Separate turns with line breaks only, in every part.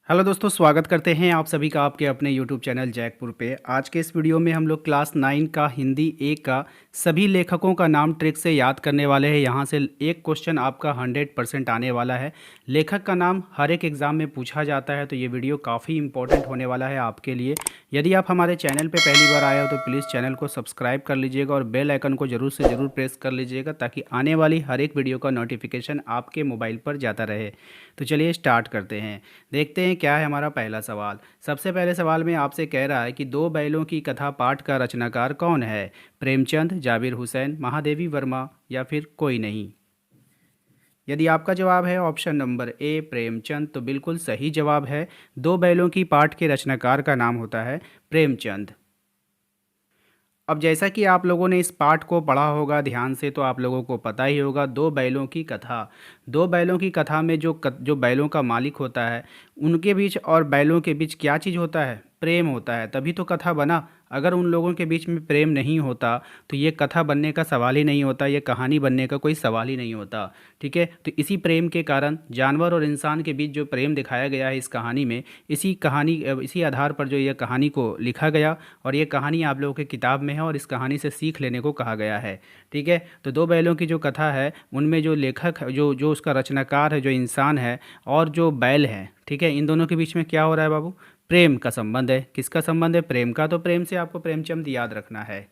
Hello दोस्तों, स्वागत करते हैं आप सभी का आपके अपने यूट्यूब चैनल जैकपुर पे। आज के इस वीडियो में हम लोग क्लास 9 का हिंदी ए का सभी लेखकों का नाम ट्रिक से याद करने वाले हैं। यहाँ से एक क्वेश्चन आपका 100% आने वाला है। लेखक का नाम हर एक एग्ज़ाम में पूछा जाता है, तो ये वीडियो काफ़ी इंपॉर्टेंट होने वाला है आपके लिए। यदि आप हमारे चैनल पर पहली बार आए हो तो प्लीज़ चैनल को सब्सक्राइब कर लीजिएगा और बेल आइकन को ज़रूर से ज़रूर प्रेस कर लीजिएगा, ताकि आने वाली हर एक वीडियो का नोटिफिकेशन आपके मोबाइल पर जाता रहे। तो चलिए स्टार्ट करते हैं। देखते हैं क्या है हमारा पहला सवाल। सबसे पहले सवाल में आपसे कह रहा है कि दो बैलों की कथा पाठ का रचनाकार कौन है? प्रेमचंद, जाबिर हुसैन, महादेवी वर्मा या फिर कोई नहीं। यदि आपका जवाब है ऑप्शन नंबर ए प्रेमचंद, तो बिल्कुल सही जवाब है। दो बैलों की पाठ के रचनाकार का नाम होता है प्रेमचंद। अब जैसा कि आप लोगों ने इस पाठ को पढ़ा होगा ध्यान से, तो आप लोगों को पता ही होगा दो बैलों की कथा। दो बैलों की कथा में जो बैलों का मालिक होता है, उनके बीच और बैलों के बीच क्या चीज़ होता है? प्रेम होता है, तभी तो कथा बना। अगर उन लोगों के बीच में प्रेम नहीं होता तो ये कथा बनने का सवाल ही नहीं होता, ये कहानी बनने का कोई सवाल ही नहीं होता। ठीक है, तो इसी प्रेम के कारण जानवर और इंसान के बीच जो प्रेम दिखाया गया है इस कहानी में, इसी आधार पर जो ये कहानी को लिखा गया, और ये कहानी आप लोगों के किताब में है और इस कहानी से सीख लेने को कहा गया है। ठीक है, तो दो बैलों की जो कथा है उनमें जो लेखक जो जो उसका रचनाकार है, जो इंसान है और जो बैल है, ठीक है, इन दोनों के बीच में क्या हो रहा है बाबू? प्रेम का संबंध है। किसका संबंध है? प्रेम का। तो प्रेम से आपको प्रेमचंद याद रखना है।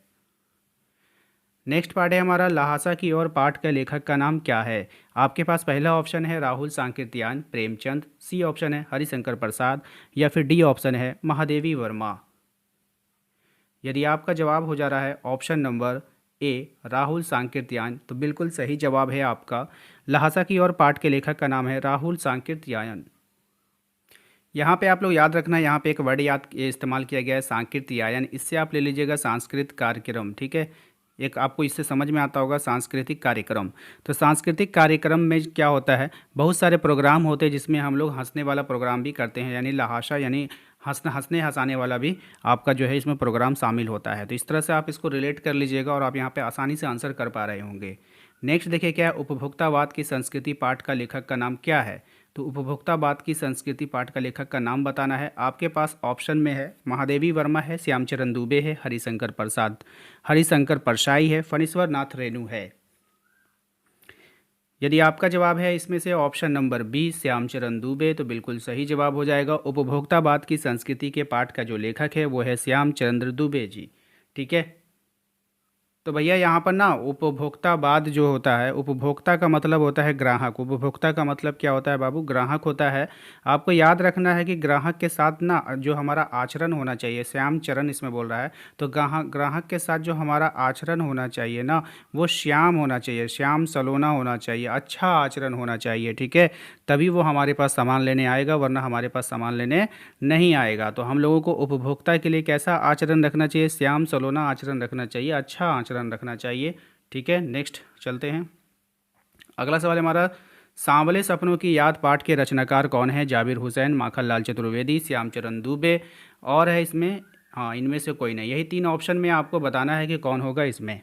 नेक्स्ट पार्ट है हमारा लहासा की ओर। पाठ के लेखक का नाम क्या है? आपके पास पहला ऑप्शन है राहुल सांकृत्यायन, प्रेमचंद, सी ऑप्शन है हरिशंकर प्रसाद या फिर डी ऑप्शन है महादेवी वर्मा। यदि आपका जवाब हो जा रहा है option number A Rahul Sankrityayan, तो बिल्कुल सही जवाब है आपका। लहासा की ओर पाठ के लेखक का नाम है राहुल सांकृत्यायन। यहाँ पे आप लोग याद रखना, यहाँ पे एक वर्ड इस्तेमाल किया गया है सांकृत्यायन। इससे आप ले लीजिएगा सांस्कृतिक कार्यक्रम। ठीक है, एक आपको इससे समझ में आता होगा सांस्कृतिक कार्यक्रम। तो सांस्कृतिक कार्यक्रम में क्या होता है, बहुत सारे प्रोग्राम होते हैं जिसमें हम लोग हंसने वाला प्रोग्राम भी करते हैं, यानी लहासा यानी हंसने हंसाने वाला भी आपका जो है इसमें प्रोग्राम शामिल होता है। तो इस तरह से आप इसको रिलेट कर लीजिएगा और आप यहाँ पे आसानी से आंसर कर पा रहे होंगे। नेक्स्ट देखिए क्या है, उपभोक्तावाद की संस्कृति पाठ का लेखक का नाम क्या है? तो उपभोक्तावाद की संस्कृति पाठ का लेखक का नाम बताना है। आपके पास ऑप्शन में है महादेवी वर्मा है, श्यामचरण दुबे है, हरिशंकर परसाई है, फणीश्वर नाथ रेणु है। यदि आपका जवाब है इसमें से option number B Shyamcharan Dube, तो बिल्कुल सही जवाब हो जाएगा। उपभोक्तावाद की संस्कृति के पाठ का जो लेखक है वो है श्यामचंद्र दुबे जी। ठीक है, तो भैया यहाँ पर ना उपभोक्तावाद जो होता है, उपभोक्ता का मतलब होता है ग्राहक। उपभोक्ता का मतलब क्या होता है बाबू? ग्राहक होता है। आपको याद रखना है कि ग्राहक के साथ ना जो हमारा आचरण होना चाहिए, श्याम चरण इसमें बोल रहा है, तो ग्राहक के साथ जो हमारा आचरण होना चाहिए ना, वो श्याम होना चाहिए, श्याम सलोना होना चाहिए, अच्छा आचरण होना चाहिए। ठीक है, तभी वो हमारे पास सामान लेने आएगा, वरना हमारे पास सामान लेने नहीं आएगा। तो हम लोगों को उपभोक्ता के लिए कैसा आचरण रखना चाहिए? श्याम सलोना आचरण रखना चाहिए, अच्छा आचरण रखना चाहिए। ठीक है, नेक्स्ट चलते हैं। अगला सवाल हमारा, सांवले सपनों की याद पाठ के रचनाकार कौन है? जाबिर हुसैन, माखनलाल चतुर्वेदी, श्यामचरण दुबे और है इसमें, हाँ, इनमें से कोई नहीं। यही तीन ऑप्शन में आपको बताना है कि कौन होगा इसमें।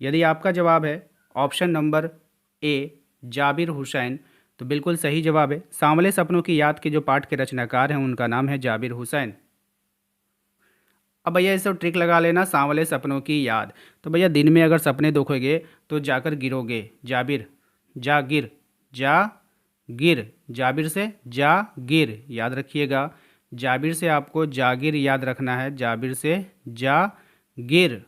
यदि आपका जवाब है option number A Jabir Hussain, तो बिल्कुल सही जवाब है। सांवले सपनों की याद के जो पाठ के रचनाकार हैं उनका नाम है जाबिर हुसैन। अब भैया इसे ट्रिक लगा लेना, सांवले सपनों की याद। तो भैया दिन में अगर सपने देखोगे तो जाकर गिरोगे। जाबिर, जा गिर, जा गिर, जाबिर से जा गिर, याद रखिएगा। जाबिर से आपको जागिर याद रखना है, जाबिर से जा गिर।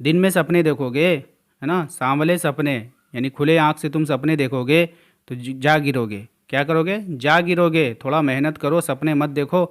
दिन में सपने देखोगे, है ना, सांवले सपने, यानी खुले आँख से तुम सपने देखोगे तो जा गिरोगे। क्या करोगे? जा गिरोगे। थोड़ा मेहनत करो, सपने मत देखो।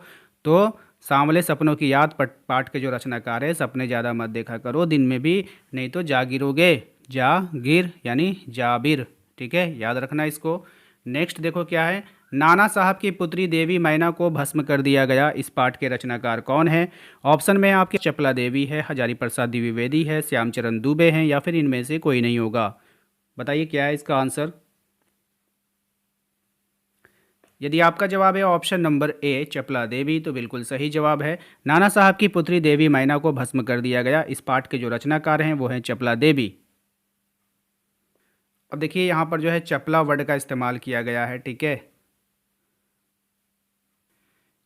तो सांवले सपनों की याद पाठ के जो रचनाकार है, सपने ज़्यादा मत देखा करो दिन में भी, नहीं तो जा गिरोगे। जा गिर यानी जाबिर। ठीक है, याद रखना इसको। नेक्स्ट देखो क्या है, नाना साहब की पुत्री देवी मैना को भस्म कर दिया गया, इस पाठ के रचनाकार कौन है? ऑप्शन में आपके चपला देवी है, हजारी प्रसाद द्विवेदी है, श्यामचरण दुबे हैं या फिर इनमें से कोई नहीं होगा। बताइए क्या है इसका आंसर। यदि आपका जवाब है ऑप्शन नंबर ए चपला देवी, तो बिल्कुल सही जवाब है। नाना साहब की पुत्री देवी मैना को भस्म कर दिया गया, इस पाठ के जो रचनाकार हैं वो हैं चपला देवी। अब देखिए यहाँ पर जो है चपला वर्ड का इस्तेमाल किया गया है, ठीक है।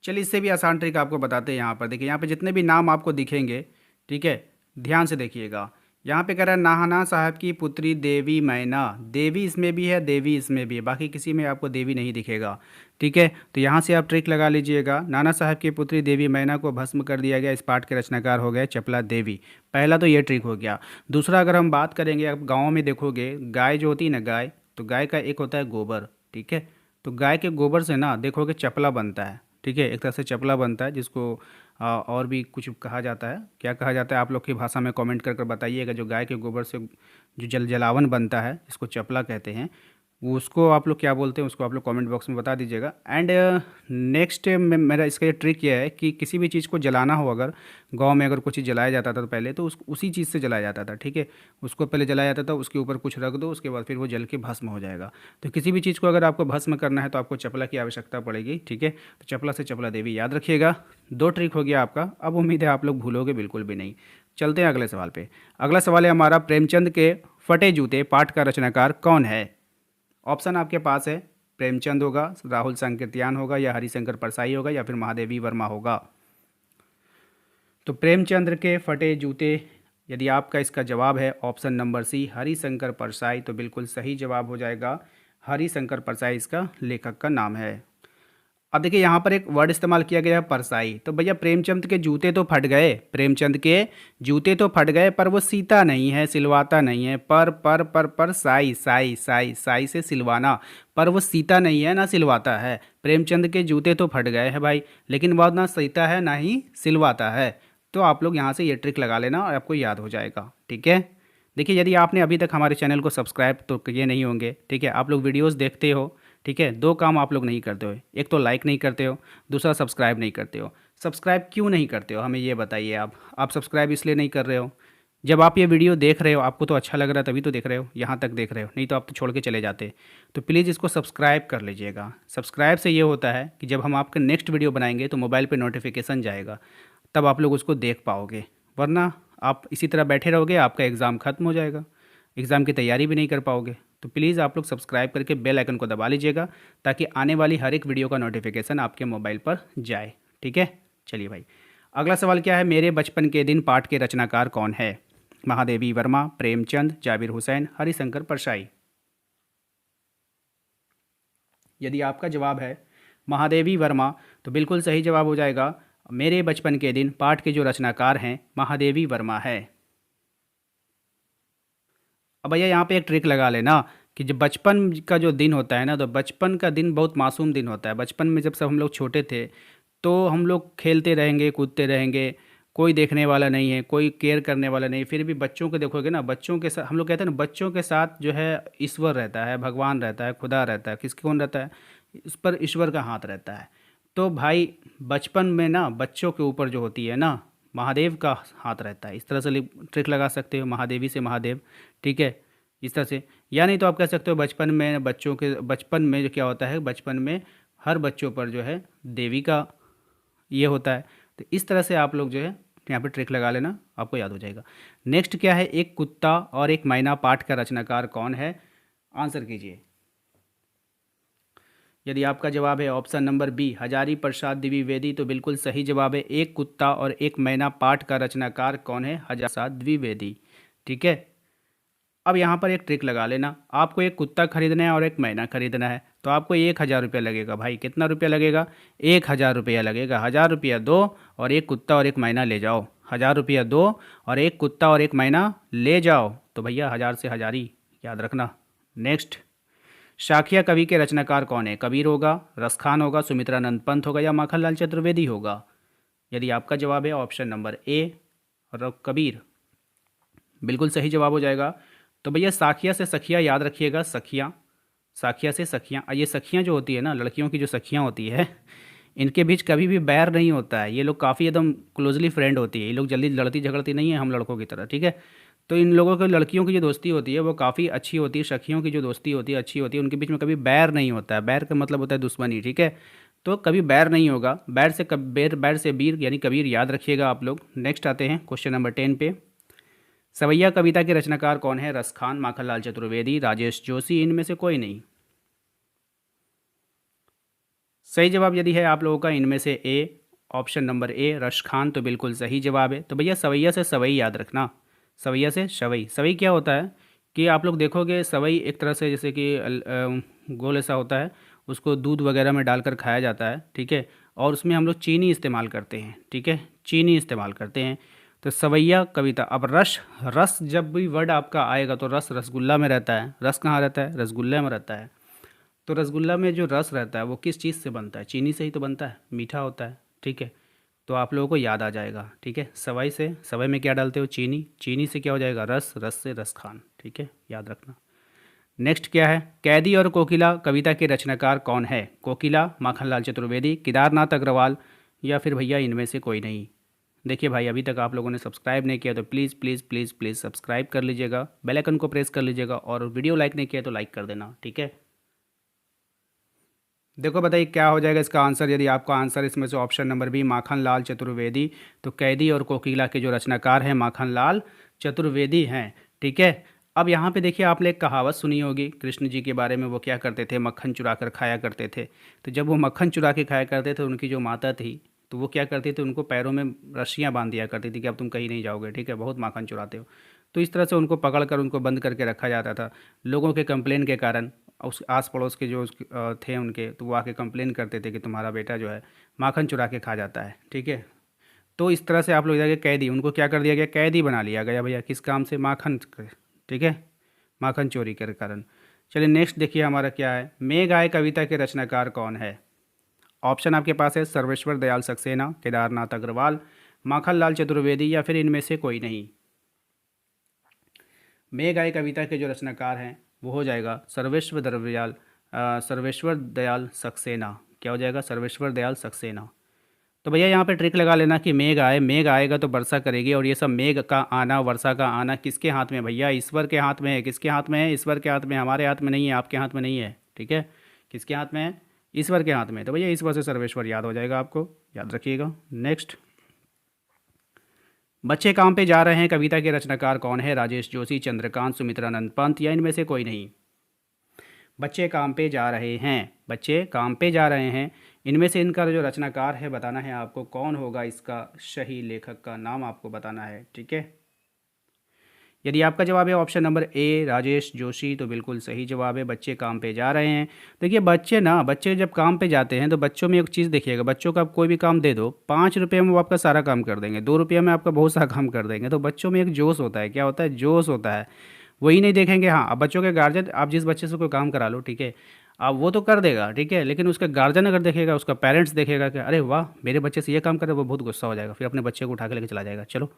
चलिए इससे भी आसान ट्रिक आपको बताते हैं। यहाँ पर देखिए, यहाँ पे जितने भी नाम आपको दिखेंगे, ठीक है, ध्यान से देखिएगा। यहाँ पे कह रहा है नाना साहब की पुत्री देवी मैना। देवी इसमें भी है, देवी इसमें भी है, बाकी किसी में आपको देवी नहीं दिखेगा, ठीक है। तो यहाँ से आप ट्रिक लगा लीजिएगा। नाना साहब की पुत्री देवी मैना को भस्म कर दिया गया, इस पाठ के रचनाकार हो गए चपला देवी। पहला तो ये ट्रिक हो गया। दूसरा, अगर हम बात करेंगे, अब गाँव में देखोगे गाय जो होती है ना, गाय, तो गाय का एक होता है गोबर, ठीक है। तो गाय के गोबर से ना देखोगे चपला बनता है, ठीक है। एक तरह से चपला बनता है, जिसको और भी कुछ कहा जाता है। क्या कहा जाता है आप लोग की भाषा में कमेंट कर कर बताइएगा। जो गाय के गोबर से जो जलावन बनता है, इसको चपला कहते हैं। वो उसको आप लोग क्या बोलते हैं, उसको आप लोग कमेंट बॉक्स में बता दीजिएगा। एंड नेक्स्ट मेरा इसका ये ट्रिक ये है कि किसी भी चीज़ को जलाना हो, अगर गांव में अगर कुछ चीज़ जलाया जाता था तो पहले तो उसी चीज़ से जलाया जाता था, ठीक है। उसको पहले जलाया जाता था, उसके ऊपर कुछ रख दो, उसके बाद फिर वो जल के भस्म हो जाएगा। तो किसी भी चीज़ को अगर आपको भस्म करना है तो आपको चपला की आवश्यकता पड़ेगी, ठीक है। तो चपला से चपला देवी याद रखिएगा। दो ट्रिक हो गया आपका। अब उम्मीद है आप लोग भूलोगे बिल्कुल भी नहीं। चलते हैं अगले सवाल पे। अगला सवाल है हमारा, प्रेमचंद के फटे जूते पाठ का रचनाकार कौन है। ऑप्शन आपके पास है, प्रेमचंद होगा, राहुल सांकृत्यायन होगा, या हरिशंकर परसाई होगा, या फिर महादेवी वर्मा होगा। तो प्रेमचंद्र के फटे जूते, यदि आपका इसका जवाब है option number C Harishankar Parsai, तो बिल्कुल सही जवाब हो जाएगा। हरिशंकर परसाई इसका लेखक का नाम है। अब देखिए यहाँ पर एक वर्ड इस्तेमाल किया गया है परसाई। तो भैया प्रेमचंद के जूते तो फट गए, प्रेमचंद के जूते तो फट गए, पर वो सीता नहीं है, सिलवाता नहीं है। पर साई साई साई साई से सिलवाना, पर वो सीता नहीं है ना सिलवाता है। प्रेमचंद के जूते तो फट गए हैं भाई, लेकिन वह ना सीता है ना ही सिलवाता है। तो आप लोग यहाँ से ये ट्रिक लगा लेना और आपको याद हो जाएगा, ठीक है। देखिए यदि आपने अभी तक हमारे चैनल को सब्सक्राइब तो किए नहीं होंगे, ठीक है, आप लोग वीडियोस देखते हो, ठीक है, दो काम आप लोग नहीं करते हो। एक तो लाइक नहीं करते हो, दूसरा सब्सक्राइब नहीं करते हो। सब्सक्राइब क्यों नहीं करते हो, हमें ये बताइए। आप सब्सक्राइब इसलिए नहीं कर रहे हो, जब आप ये वीडियो देख रहे हो आपको तो अच्छा लग रहा है तभी तो देख रहे हो, यहाँ तक देख रहे हो, नहीं तो आप तो छोड़ के चले जाते। तो प्लीज़ इसको सब्सक्राइब कर लीजिएगा। सब्सक्राइब से ये होता है कि जब हम आपका नेक्स्ट वीडियो बनाएंगे तो मोबाइल पर नोटिफिकेशन जाएगा, तब आप लोग उसको देख पाओगे। वरना आप इसी तरह बैठे रहोगे, आपका एग्ज़ाम ख़त्म हो जाएगा, एग्ज़ाम की तैयारी भी नहीं कर पाओगे। तो प्लीज़ आप लोग सब्सक्राइब करके बेल आइकन को दबा लीजिएगा, ताकि आने वाली हर एक वीडियो का नोटिफिकेशन आपके मोबाइल पर जाए, ठीक है। चलिए भाई, अगला सवाल क्या है, मेरे बचपन के दिन पाठ के रचनाकार कौन है। महादेवी वर्मा, प्रेमचंद, जाबिर हुसैन, हरिशंकर परसाई। यदि आपका जवाब है महादेवी वर्मा, तो बिल्कुल सही जवाब हो जाएगा। मेरे बचपन के दिन पाठ के जो रचनाकार हैं महादेवी वर्मा है। अब भैया यहाँ पे एक ट्रिक लगा लेना कि जब बचपन का जो दिन होता है ना, तो बचपन का दिन बहुत मासूम दिन होता है। बचपन में जब सब हम लोग छोटे थे तो हम लोग खेलते रहेंगे, कूदते रहेंगे, कोई देखने वाला नहीं है, कोई केयर करने वाला नहीं। फिर भी बच्चों को देखोगे ना, बच्चों के साथ हम लोग कहते हैं ना, बच्चों के साथ जो है ईश्वर रहता है, भगवान रहता है, खुदा रहता है। किसके कौन रहता है, इस पर ईश्वर का हाथ रहता है। तो भाई बचपन में ना बच्चों के ऊपर जो होती है ना, महादेव का हाथ रहता है। इस तरह से ट्रिक लगा सकते हो, महादेवी से महादेव, ठीक है, इस तरह से। या नहीं तो आप कह सकते हो बचपन में बच्चों के, बचपन में जो क्या होता है, बचपन में हर बच्चों पर जो है देवी का ये होता है। तो इस तरह से आप लोग जो है यहाँ पे ट्रिक लगा लेना, आपको याद हो जाएगा। नेक्स्ट क्या है, एक कुत्ता और एक मैना पाठ का रचनाकार कौन है। आंसर कीजिए। यदि आपका जवाब है option number B Hazari Prasad Dwivedi, तो बिल्कुल सही जवाब है। एक कुत्ता और एक मैना पाठ का रचनाकार कौन है, हजारी प्रसाद द्विवेदी, ठीक है। अब यहाँ पर एक ट्रिक लगा लेना, आपको एक कुत्ता खरीदना है और एक मैना खरीदना है, तो आपको 1,000 रुपया लगेगा भाई। कितना रुपया लगेगा, 1,000 रुपया लगेगा। 1,000 रुपया दो और एक कुत्ता और एक मैना ले जाओ। 1,000 रुपया दो और एक कुत्ता और एक मैना ले जाओ, तो भैया 1,000 से हजारी याद रखना। नेक्स्ट, शाखिया कवि के रचनाकार कौन है। कबीर होगा, रसखान होगा, सुमित्रानंद पंत होगा, या माखनलाल चतुर्वेदी होगा। यदि आपका जवाब है ऑप्शन नंबर ए कबीर, बिल्कुल सही जवाब हो जाएगा। तो भैया साखिया से सखिया याद रखिएगा, सखिया, साखिया से सखियाँ। ये सखियाँ जो होती है ना, लड़कियों की जो सखियाँ होती है, इनके बीच कभी भी बैर नहीं होता है। ये लोग काफ़ी एकदम क्लोजली फ्रेंड होती है। ये लोग जल्दी लड़ती झगड़ती नहीं है हम लड़कों की तरह, ठीक है। तो इन लोगों की, लड़कियों की जो दोस्ती होती है वो काफ़ी अच्छी होती है। सखियों की जो दोस्ती होती है अच्छी होती है, उनके बीच में कभी बैर नहीं होता है। बैर का मतलब होता है दुश्मनी, ठीक है। तो कभी बैर नहीं होगा। बैर से बैर से वीर यानी कबीर याद रखिएगा आप लोग। नेक्स्ट आते हैं क्वेश्चन नंबर 10 पे। सवैया कविता के रचनाकार कौन है? रसखान, माखनलाल चतुर्वेदी, राजेश जोशी, इनमें से कोई नहीं। सही जवाब यदि है आप लोगों का इनमें से ए, ऑप्शन नंबर ए रसखान, तो बिल्कुल सही जवाब है। तो भैया सवैया से सवई याद रखना, सवैया से सवई। सवई क्या होता है कि आप लोग देखोगे सवई एक तरह से जैसे कि गोल ऐसा होता है, उसको दूध वगैरह में डालकर खाया जाता है, ठीक है, और उसमें हम लोग चीनी इस्तेमाल करते हैं, ठीक है, चीनी इस्तेमाल करते हैं। तो सवैया कविता। अब रस, रस जब भी वर्ड आपका आएगा तो रस रसगुल्ला में रहता है। रस कहाँ रहता है? रसगुल्ले में रहता है। तो रसगुल्ला में जो रस रहता है वो किस चीज़ से बनता है? चीनी से ही तो बनता है, मीठा होता है, ठीक है। तो आप लोगों को याद आ जाएगा, ठीक है। सवाई से, सवाई में क्या डालते हो? चीनी, चीनी से क्या हो जाएगा? रस, रस से रसखान, ठीक है, याद रखना। नेक्स्ट क्या है? कैदी और कोकिला कविता के रचनाकार कौन है? कोकिला, माखनलाल चतुर्वेदी, केदारनाथ अग्रवाल, या फिर भैया इनमें से कोई नहीं। देखिए भाई, अभी तक आप लोगों ने सब्सक्राइब नहीं किया तो please please please please subscribe कर लीजिएगा, बेल आइकन को प्रेस कर लीजिएगा, और वीडियो लाइक नहीं किया तो लाइक कर देना, ठीक है। देखो बताइए क्या हो जाएगा इसका आंसर। यदि आपका आंसर इसमें से option number B Makhanlal Chaturvedi, तो कैदी और कोकिला के जो रचनाकार हैं माखनलाल चतुर्वेदी हैं, ठीक है। अब यहाँ पे देखिए, आपने एक कहावत सुनी होगी कृष्ण जी के बारे में। वो क्या करते थे? मक्खन चुरा कर खाया करते थे। तो जब वो मक्खन चुरा के खाया करते थे, उनकी जो माता थी तो वो क्या करती थी? उनको पैरों में रस्सियाँ बांध दिया करती थी कि अब तुम कहीं नहीं जाओगे, ठीक है, बहुत माखन चुराते हो। तो इस तरह से उनको पकड़ कर उनको बंद करके रखा जाता था। लोगों के कंप्लेन के कारण, उस आस पड़ोस के जो थे उनके, तो वो आके कंप्लेन करते थे कि तुम्हारा बेटा जो है माखन चुरा के खा जाता है, ठीक है। तो इस तरह से आप लोग जाके कैदी, उनको क्या कर दिया गया? कैदी बना लिया गया भैया। किस काम से? माखन, ठीक है, माखन चोरी के कारण। चलिए नेक्स्ट देखिए हमारा क्या है। मेघ आए कविता के रचनाकार कौन है? ऑप्शन आपके पास है सर्वेश्वर दयाल सक्सेना, केदारनाथ अग्रवाल, माखनलाल चतुर्वेदी, या फिर इनमें से कोई नहीं। मेघ आए कविता के जो रचनाकार हैं वो हो जाएगा सर्वेश्वर दयाल सक्सेना। क्या हो जाएगा? सर्वेश्वर दयाल सक्सेना। तो भैया यहाँ पे ट्रिक लगा लेना कि मेघ आए, मेघ आएगा तो वर्षा करेगी, और ये सब मेघ का आना, वर्षा का आना किसके हाथ में? भैया ईश्वर के हाथ में है। किसके हाथ में है? ईश्वर के हाथ में। हमारे हाथ में नहीं है, आपके हाथ में नहीं है, ठीक है। किसके हाथ में है? ईश्वर के हाथ में। तो भैया ईश्वर से सर्वेश्वर याद हो जाएगा, आपको याद रखिएगा। नेक्स्ट, बच्चे काम पे जा रहे हैं कविता के रचनाकार कौन है? राजेश जोशी, चंद्रकांत, सुमित्रानंद पंत, या इनमें से कोई नहीं। बच्चे काम पे जा रहे हैं, बच्चे काम पे जा रहे हैं, इनमें से इनका जो रचनाकार है बताना है आपको। कौन होगा इसका सही लेखक का नाम आपको बताना है, ठीक है। यदि आपका जवाब है option number A Rajesh Joshi, तो बिल्कुल सही जवाब है। बच्चे काम पे जा रहे हैं। देखिए बच्चे जब काम पे जाते हैं तो बच्चों में एक चीज़ देखिएगा, बच्चों को आप कोई भी काम दे दो, 5 रुपये में वो आपका सारा काम कर देंगे, 2 रुपये में आपका बहुत सारा काम कर देंगे। तो बच्चों में एक जोश होता है। क्या होता है? जोश होता है। वही नहीं देखेंगे। हाँ, अब बच्चों के गार्जियन, आप जिस बच्चे से कोई काम करा लो, ठीक है, अब वो तो कर देगा, ठीक है, लेकिन उसका गार्जियन अगर देखेगा, उसका पेरेंट्स देखेगा कि अरे वाह मेरे बच्चे से ये काम करे, वो बहुत गुस्सा हो जाएगा, फिर अपने बच्चे को उठा के लेके चला जाएगा। चलो,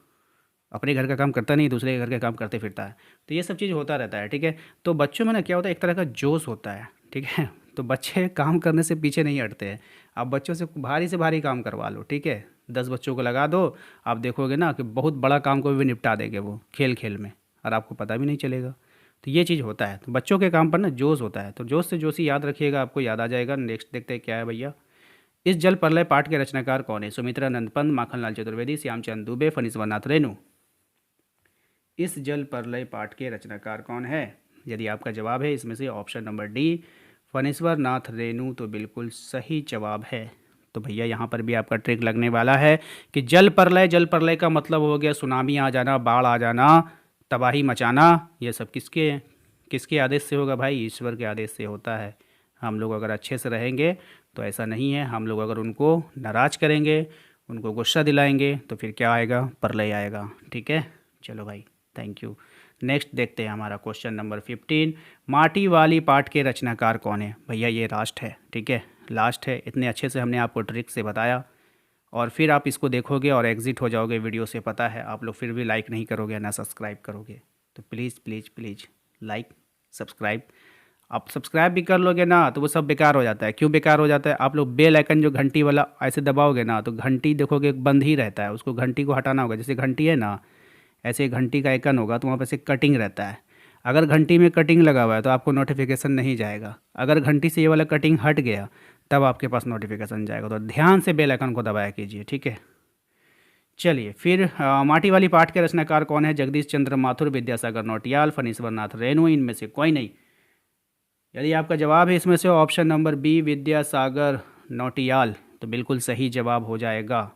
अपने घर का काम करता नहीं, दूसरे के घर का काम करते फिरता है। तो ये सब चीज़ होता रहता है, ठीक है। तो बच्चों में ना क्या होता है? एक तरह का जोश होता है, ठीक है। तो बच्चे काम करने से पीछे नहीं हटते हैं। आप बच्चों से भारी से भारी काम करवा लो, ठीक है, 10 बच्चों को लगा दो, आप देखोगे ना कि बहुत बड़ा काम को भी निपटा देंगे वो खेल खेल में, और आपको पता भी नहीं चलेगा। तो ये चीज़ होता है। तो बच्चों के काम पर ना जोश होता है। तो जोश से जोशी याद रखिएगा, आपको याद आ जाएगा। नेक्स्ट देखते हैं क्या है भैया। इस जल प्रलय पाठ के रचनाकार कौन है? सुमित्रानंद पंत, माखनलाल चतुर्वेदी, श्यामचंद दुबे, फणीश्वरनाथ रेणु। इस जल प्रलय पाठ के रचनाकार कौन है? यदि आपका जवाब है इसमें से option number D Phanishwar Nath Renu, तो बिल्कुल सही जवाब है। तो भैया यहाँ पर भी आपका ट्रिक लगने वाला है कि जल प्रलय का मतलब हो गया सुनामी आ जाना, बाढ़ आ जाना, तबाही मचाना। ये सब किसके किसके आदेश से होगा भाई? ईश्वर के आदेश से होता है। हम लोग अगर अच्छे से रहेंगे तो ऐसा नहीं है। हम लोग अगर उनको नाराज़ करेंगे, उनको गुस्सा दिलाएंगे, तो फिर क्या आएगा? प्रलय आएगा, ठीक है। चलो भाई, थैंक यू। नेक्स्ट देखते हैं हमारा क्वेश्चन नंबर 15। माटी वाली पाठ के रचनाकार कौन है? भैया ये लास्ट है, ठीक है, लास्ट है। इतने अच्छे से हमने आपको ट्रिक से बताया, और फिर आप इसको देखोगे और एग्जिट हो जाओगे वीडियो से, पता है। आप लोग फिर भी लाइक नहीं करोगे ना सब्सक्राइब करोगे। तो please please please like subscribe. आप सब्सक्राइब भी कर लोगे ना तो वो सब बेकार हो जाता है। क्यों बेकार हो जाता है? आप लोग बेल आइकन जो घंटी वाला ऐसे दबाओगे ना, तो घंटी देखोगे बंद ही रहता है, उसको घंटी को हटाना होगा। जैसे घंटी है ना, ऐसे घंटी का आइकन होगा तो वहाँ पर से कटिंग रहता है। अगर घंटी में कटिंग लगा हुआ है तो आपको नोटिफिकेशन नहीं जाएगा। अगर घंटी से ये वाला कटिंग हट गया तब आपके पास नोटिफिकेशन जाएगा। तो ध्यान से बेल आइकन को दबाया कीजिए, ठीक है। चलिए फिर माटी वाली पाठ के रचनाकार कौन है? जगदीश चंद्र माथुर, विद्यासागर नौटियाल, फणीश्वर नाथ रेणु, इनमें से कोई नहीं। यदि आपका जवाब है इसमें से option number B Vidyasagar Nautiyal, तो बिल्कुल सही जवाब हो जाएगा।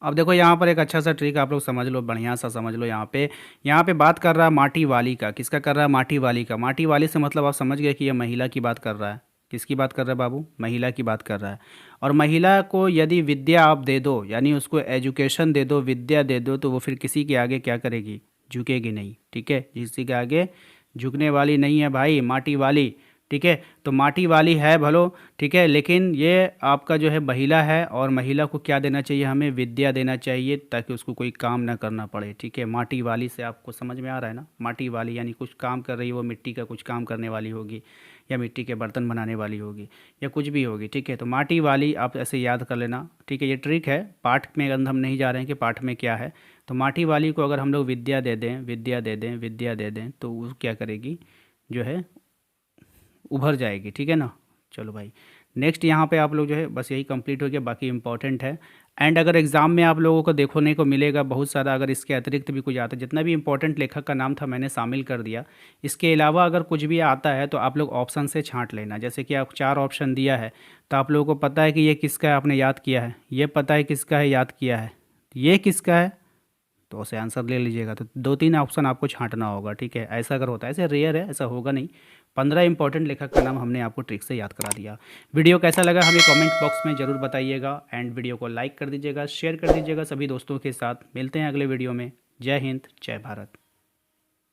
अब देखो यहाँ पर एक अच्छा सा ट्रिक आप लोग समझ लो, बढ़िया सा समझ लो। यहाँ पे बात कर रहा है माटी वाली का। किसका कर रहा है? माटी वाली का। माटी वाली से मतलब आप समझ गए कि ये महिला की बात कर रहा है। किसकी बात कर रहा है बाबू? महिला की बात कर रहा है। और महिला को यदि विद्या आप दे दो, यानी उसको एजुकेशन दे दो, विद्या दे दो, तो वो फिर किसी के आगे क्या करेगी? झुकेगी नहीं। ठीक है, किसी के आगे झुकने वाली नहीं है भाई, माटी वाली। ठीक है, तो माटी वाली है भलो, ठीक है, लेकिन ये आपका जो है महिला है, और महिला को क्या देना चाहिए? हमें विद्या देना चाहिए, ताकि उसको कोई काम ना करना पड़े। ठीक है, माटी वाली से आपको समझ में आ रहा है ना? माटी वाली यानी कुछ काम कर रही है, वो मिट्टी का कुछ काम करने वाली होगी, या मिट्टी के बर्तन बनाने वाली होगी, या कुछ भी होगी। ठीक है, तो माटी वाली आप ऐसे याद कर लेना। ठीक है, ये ट्रिक है, पाठ में हम नहीं जा रहे हैं कि पाठ में क्या है। तो माटी वाली को अगर हम लोग विद्या दे दें, विद्या दे दें, विद्या दे दें, तो वो क्या करेगी? जो है उभर जाएगी। ठीक है ना? चलो भाई, नेक्स्ट यहाँ पे आप लोग जो है बस यही कंप्लीट हो गया, बाकी इंपॉर्टेंट है। एंड अगर एग्ज़ाम में आप लोगों को देखने को मिलेगा बहुत सारा, अगर इसके अतिरिक्त भी कुछ आता है, जितना भी इंपॉर्टेंट लेखक का नाम था मैंने शामिल कर दिया। इसके अलावा अगर कुछ भी आता है तो आप लोग ऑप्शन से छांट लेना। जैसे कि आप 4 ऑप्शन दिया है, तो आप लोगों को पता है कि ये किसका है, आपने याद किया है, ये पता है किसका है, याद किया है, ये किसका है, तो उसे आंसर ले लीजिएगा। तो 2-3 ऑप्शन आपको छांटना होगा। ठीक है, ऐसा अगर होता है, ऐसे रेयर है, ऐसा होगा नहीं। 15 इंपॉर्टेंट लेखक का नाम हमने आपको ट्रिक से याद करा दिया। वीडियो कैसा लगा हमें कमेंट बॉक्स में ज़रूर बताइएगा, एंड वीडियो को लाइक कर दीजिएगा, शेयर कर दीजिएगा सभी दोस्तों के साथ। मिलते हैं अगले वीडियो में। जय हिंद, जय भारत।